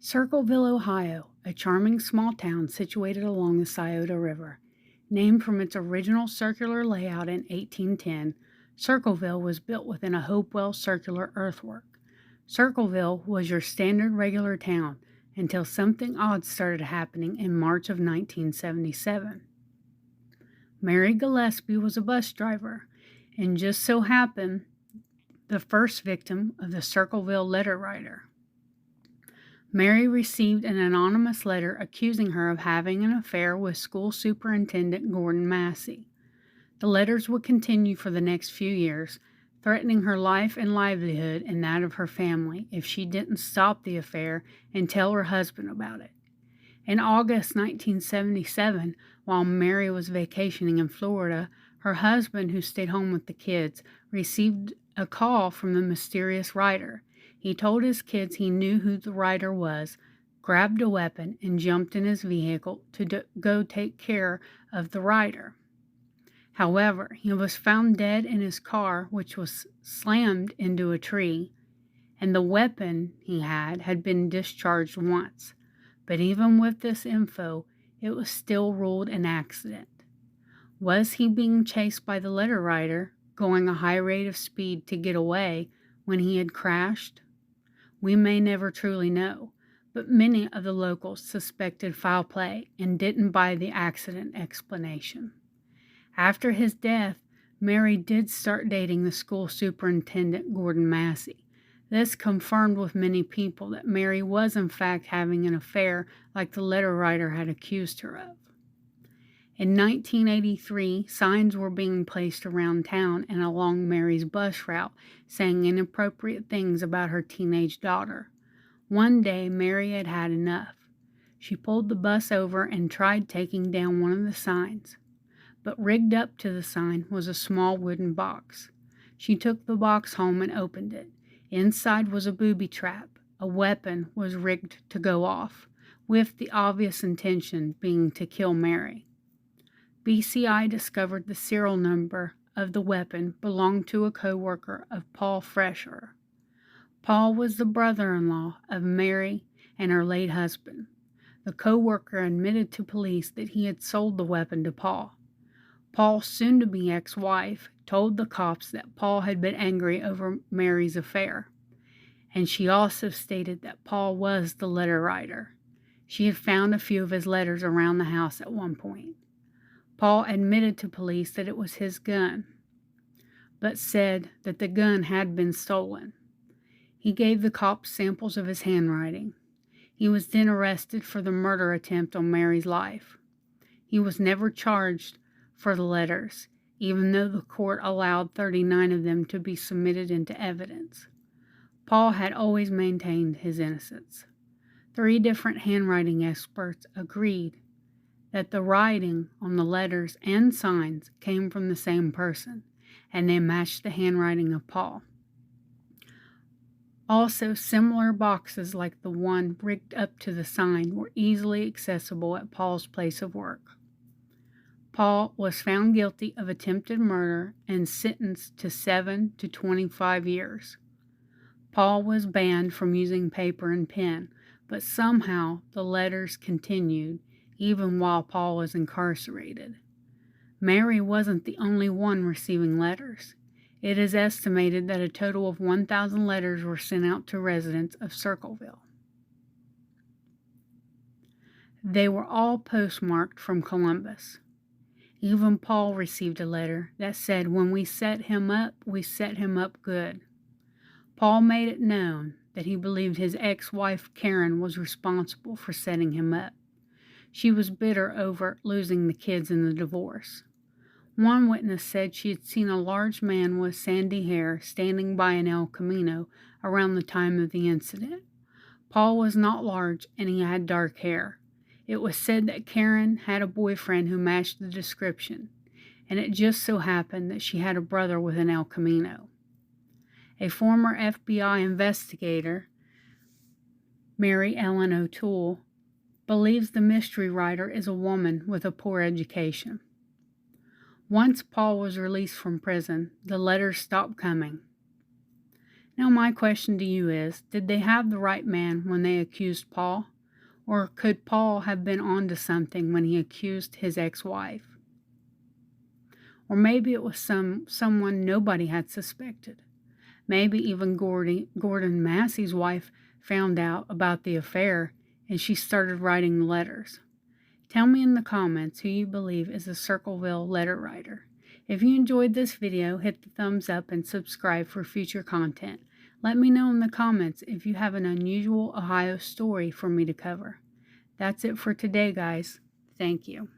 Circleville, Ohio, a charming small town situated along the Scioto River. Named from its original circular layout in 1810, Circleville was built within a Hopewell circular earthwork. Circleville was your standard regular town until something odd started happening in March of 1977. Mary Gillespie was a bus driver, and just so happened the first victim of the Circleville letter writer. Mary received an anonymous letter accusing her of having an affair with School Superintendent Gordon Massey. The letters would continue for the next few years, threatening her life and livelihood and that of her family if she didn't stop the affair and tell her husband about it. In August 1977, while Mary was vacationing in Florida, her husband, who stayed home with the kids, received a call from the mysterious writer. He told his kids he knew who the writer was, grabbed a weapon, and jumped in his vehicle to go take care of the writer. However, he was found dead in his car, which was slammed into a tree, and the weapon he had been discharged once. But even with this info, it was still ruled an accident. Was he being chased by the letter writer, going a high rate of speed to get away when he had crashed? We may never truly know, but many of the locals suspected foul play and didn't buy the accident explanation. After his death, Mary did start dating the school superintendent, Gordon Massey. This confirmed with many people that Mary was in fact having an affair like the letter writer had accused her of. In 1983, signs were being placed around town and along Mary's bus route saying inappropriate things about her teenage daughter. One day, Mary had had enough. She pulled the bus over and tried taking down one of the signs. But rigged up to the sign was a small wooden box. She took the box home and opened it. Inside was a booby trap. A weapon was rigged to go off, with the obvious intention being to kill Mary. BCI discovered the serial number of the weapon belonged to a co-worker of Paul Fresher. Paul was the brother-in-law of Mary and her late husband. The co-worker admitted to police that he had sold the weapon to Paul. Paul's soon-to-be ex-wife told the cops that Paul had been angry over Mary's affair, and she also stated that Paul was the letter writer. She had found a few of his letters around the house at one point. Paul admitted to police that it was his gun, but said that the gun had been stolen. He gave the cops samples of his handwriting. He was then arrested for the murder attempt on Mary's life. He was never charged for the letters, even though the court allowed 39 of them to be submitted into evidence. Paul had always maintained his innocence. 3 different handwriting experts agreed that the writing on the letters and signs came from the same person, and they matched the handwriting of Paul. Also, similar boxes like the one rigged up to the sign were easily accessible at Paul's place of work. Paul was found guilty of attempted murder and sentenced to 7 to 25 years. Paul was banned from using paper and pen, but somehow the letters continued even while Paul was incarcerated. Mary wasn't the only one receiving letters. It is estimated that a total of 1,000 letters were sent out to residents of Circleville. They were all postmarked from Columbus. Even Paul received a letter that said, "When we set him up good." Paul made it known that he believed his ex-wife Karen was responsible for setting him up. She was bitter over losing the kids in the divorce. One witness said she had seen a large man with sandy hair standing by an El Camino around the time of the incident. Paul was not large and he had dark hair. It was said that Karen had a boyfriend who matched the description, and it just so happened that she had a brother with an El Camino. A former FBI investigator, Mary Ellen O'Toole, believes the mystery writer is a woman with a poor education. Once Paul was released from prison, the letters stopped coming. Now my question to you is, did they have the right man when they accused Paul? Or could Paul have been onto something when he accused his ex-wife? Or maybe it was someone nobody had suspected. Maybe even Gordon Massey's wife found out about the affair and she started writing letters. Tell me in the comments who you believe is a Circleville letter writer. If you enjoyed this video, hit the thumbs up and subscribe for future content. Let me know in the comments if you have an unusual Ohio story for me to cover. That's it for today, guys. Thank you.